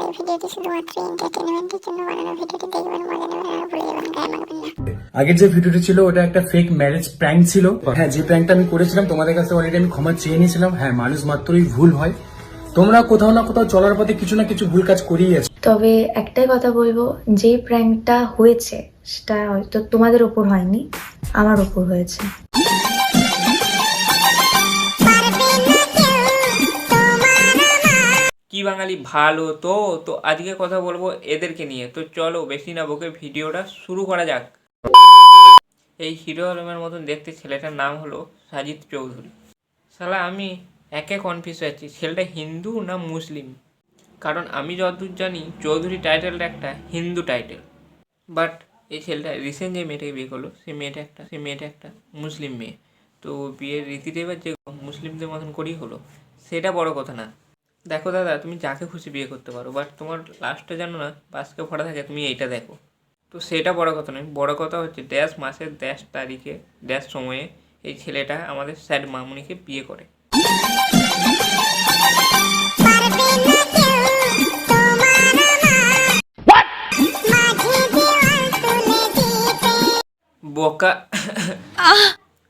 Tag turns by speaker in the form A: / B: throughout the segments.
A: এই ভিডিওটি শুধুমাত্র এন্টারটেইনমেন্টের জন্য বানানো। ভিডিওটি দেখবেন, মজা নেবেন আর ভুলে যাবেন, গায়ে মাখবেন না।
B: আগের যে ভিডিওটি ছিল ওটা একটা ফেক ম্যারেজ প্র্যাঙ্ক ছিল। হ্যাঁ, যে প্র্যাঙ্কটা আমি করেছিলাম তোমাদের কাছে অলরেডি আমি ক্ষমা চেয়ে নিয়েছিলাম। হ্যাঁ, মানুষ মাত্রই ভুল হয়। তোমরা কোথাও না কোথাও চলার পথে কিছু না কিছু ভুল কাজ করিয়ে আছো।
C: তবে একটাই কথা বলবো, যে প্র্যাঙ্কটা হয়েছে সেটা হয়তো তোমাদের ওপর হয়নি, আমার ওপর হয়েছে।
D: কি বাঙালি ভালো তো তো আজকে কথা বলবো এদেরকে নিয়ে। তো চলো বেশি না বকে ভিডিওটা শুরু করা যাক। এই হিরো আলমের মতন দেখতে ছেলেটার নাম হলো সাজিদ চৌধুরী। শালা আমি একে কনফিউজ হচ্ছি ছেলেটা হিন্দু না মুসলিম। কারণ আমি যতদূর জানি চৌধুরী টাইটেলটা একটা হিন্দু টাইটেল, বাট এই ছেলেটা রিসেন্ট যে মেয়েটাকে বিয়ে করলো সে মেয়েটা একটা মুসলিম মেয়ে। তো বিয়ের রীতিটা এবার যে মুসলিমদের মতন করেই হলো, সেটা বড় কথা না। দেখো দাদা, তুমি যাকে খুশি বিয়ে করতে পারো, বাট তোমার লাস্টে জানো না বাসকে ভরা থাকে, তুমি এইটা দেখো। তো সেটা বড় কথা নয়, বড় কথা হচ্ছে ড্যাশ মাসের ড্যাশ তারিখে ড্যাশ সময়ে এই ছেলেটা আমাদের স্যাড মামুনিকে বিয়ে করে। বোকা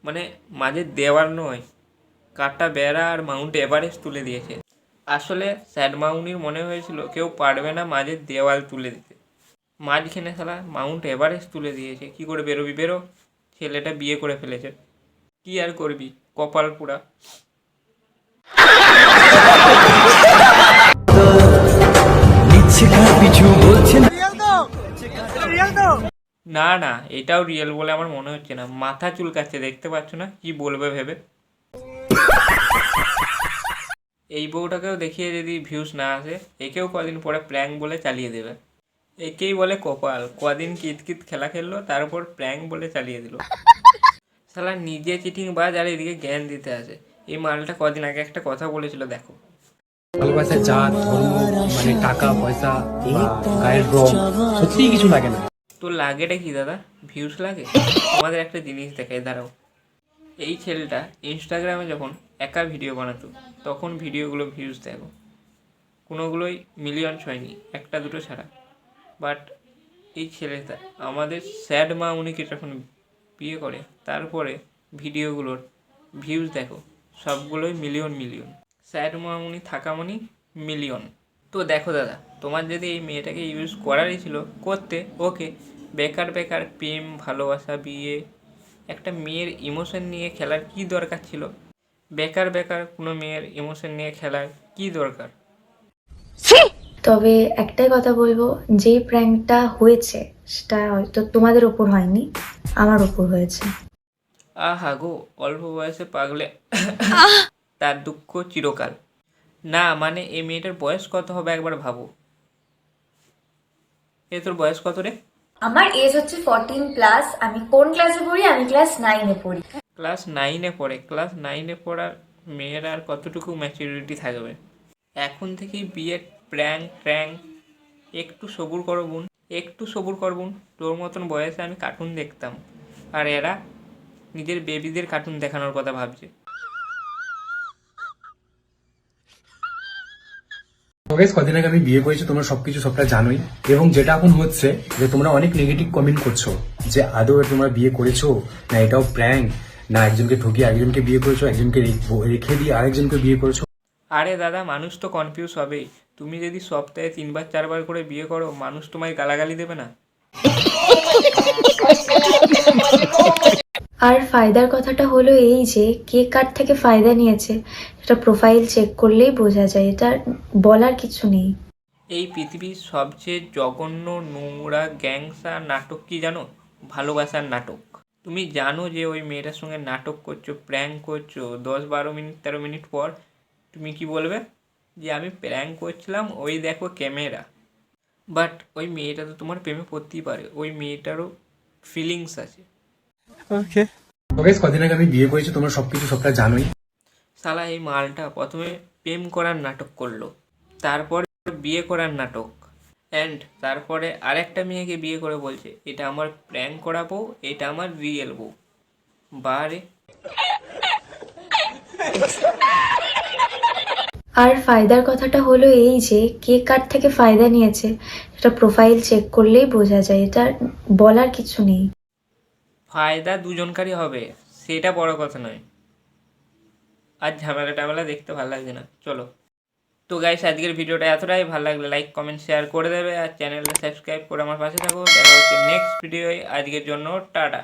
D: মানে মাঝে দেওয়ার নয়, কাটা বেড়া আর মাউন্ট এভারেস্ট তুলে দিয়েছে। আসলে স্যাড মাউনির মনে হয়েছিল কেউ পারবে না মাঝে দেওয়াল তুলে দিতে, মাঝখানে শালা মাউন্ট এভারেস্ট তুলে দিয়েছে। কি করে বেরোবি বেরো, ছেলেটা বিয়ে করে ফেলেছে, কি আর করবি, কপাল পুরা। না না, এটাও রিয়েল বলে আমার মনে হচ্ছে না। মাথা চুলকাচ্ছে, দেখতে পাচ্ছ না কি বলবে ভেবে। এই বউটাকেও দেখিয়ে যদি ভিউজ না আসে, একেও কদিন পরে প্র্যাঙ্ক বলে চালিয়ে দেবে। একেই বলে কপাল, কদিন কিতকিত খেলা খেললো তারপর প্র্যাঙ্ক বলে চালিয়ে দিল। শালা নিজে চিটিং বাজ আর এদিকে জ্ঞান দিতে আসে। এই মালটা কদিন আগে একটা কথা বলেছিল, দেখো।
B: ভালোবাসা জাত ধর্ম মানে টাকা পয়সা বা গায়ের রং সত্যি কিছু লাগে না।
D: তো লাগেটা কি দাদা, ভিউজ লাগে? তোমাদের একটা জিনিস দেখাই, দাঁড়াও। এই ছেলেটা ইনস্টাগ্রামে যখন একা ভিডিও বানাতো তখন ভিডিওগুলো ভিউজ দেখো, কোনোগুলোই মিলিয়ন হয়নি, একটা দুটো ছাড়া। বাট এই ছেলেটা আমাদের স্যাড মা উনিকে যখন বিয়ে করে তারপরে ভিডিওগুলোর ভিউজ দেখো সবগুলোই মিলিয়ন। স্যাড মা উনি থাকা মানে মিলিয়ন। তো দেখো দাদা, তোমার যদি এই মেয়েটাকে ইউজ করারই ছিল করতে, ওকে। বেকার প্রেম ভালোবাসা বিয়ে, একটা মেয়ের ইমোশন নিয়ে খেলার কি দরকার ছিল? বেকার কোনো মেয়ের ইমোশন নিয়ে খেলার কি দরকার?
C: তবে একটাই কথা বলবো, যে প্র্যাঙ্কটা হয়েছে সেটা হয়তো তোমাদের ওপর হয়নি, আমার ওপর হয়েছে।
D: আহা গো, অল্প বয়সে পাগলে তার দুঃখ চিরকাল। না মানে এই মেয়েটার বয়স কত হবে একবার ভাবো। তোর বয়স কত রে?
E: আমার এজ হচ্ছে 14+। আমি কোন ক্লাসে পড়ি? আমি ক্লাস 9-এ পড়ি।
D: ক্লাস 9-এ পড়ে? ক্লাস 9-এ পড়ার মেয়ের আর কতটুকু ম্যাচুরিটি থাকবে? এখন থেকেই বিয়ের ট্র্যাঙ্ক। একটু সবুর করো বোন, একটু সবুর কর বোন। তোর মতন বয়সে আমি কার্টুন দেখতাম, আর এরা নিজের বেবিদের কার্টুন দেখানোর কথা ভাবছে।
B: কদিন আগে আমি বিয়ে করেছি, তোমরা সবকিছু সবটা জানোই। এবং যেটা এখন হচ্ছে যে তোমরা অনেক নেগেটিভ কমেন্ট করছো যে আদৌ তোমরা বিয়ে করেছো না এটাও প্র্যাঙ্ক, না একজনকে ঠকিয়ে একজনকে বিয়ে করেছো, একজনকে রেখে দিয়ে আরেকজনকে বিয়ে করেছো।
D: আরে দাদা, মানুষ তো কনফিউজ হবেই। তুমি যদি সপ্তাহে 3-4 করে বিয়ে করো, মানুষ তোমায় গালাগালি দেবে না?
C: আর ফায়দার কথাটা হলো এই যে কে কার থেকে ফায়দা নিয়েছে সেটা প্রোফাইল চেক করলেই বোঝা যায়, এটা বলার কিছু নেই।
D: এই পৃথিবীর সবচেয়ে জঘন্য নোংরা গ্যাংসা নাটক কি জানো? ভালোবাসার নাটক। তুমি জানো যে ওই মেয়েটার সঙ্গে নাটক করছো, প্র্যাঙ্ক করছো, 10-12 মিনিট 13 মিনিট পর তুমি কি বলবে? যে আমি প্র্যাঙ্ক করছিলাম, ওই দেখো ক্যামেরা। বাট ওই মেয়েটা তো তোমার প্রেমে পড়তেই পারে, ওই মেয়েটারও ফিলিংস আছে।
B: কদিন আগে আমি বিয়ে করেছি, তোমরা সবকিছু সবটা জানোই।
D: শালা এই মালটা প্রথমে প্রেম করার নাটক করলো, তারপর বিয়ে করার নাটক, অ্যান্ড তারপরে আরেকটা মেয়েকে বিয়ে করে বলছে এটা আমার প্র্যাঙ্ক করা বউ, এটা আমার রিয়েল বউ। বারে
C: আর ফায়দার কথাটা হলো এই যে কে কার থেকে ফায়দা নিয়েছে সেটা প্রোফাইল চেক করলেই বোঝা যায়, এটা বলার কিছু নেই।
D: ফায়দা দুজনকারই হবে, সেটা বড় কথা নয়। আর ঝামেলা টামেলা দেখতে ভালো লাগছে না, চলো। তো গাইস, আজকের ভিডিওটা এতটাই ভালো লাগলে লাইক কমেন্ট শেয়ার করে দেবে, আর চ্যানেলটা সাবস্ক্রাইব করে আমার পাশে থাকো। দেখা হচ্ছে নেক্সট ভিডিওয়। আজকের জন্য টাটা।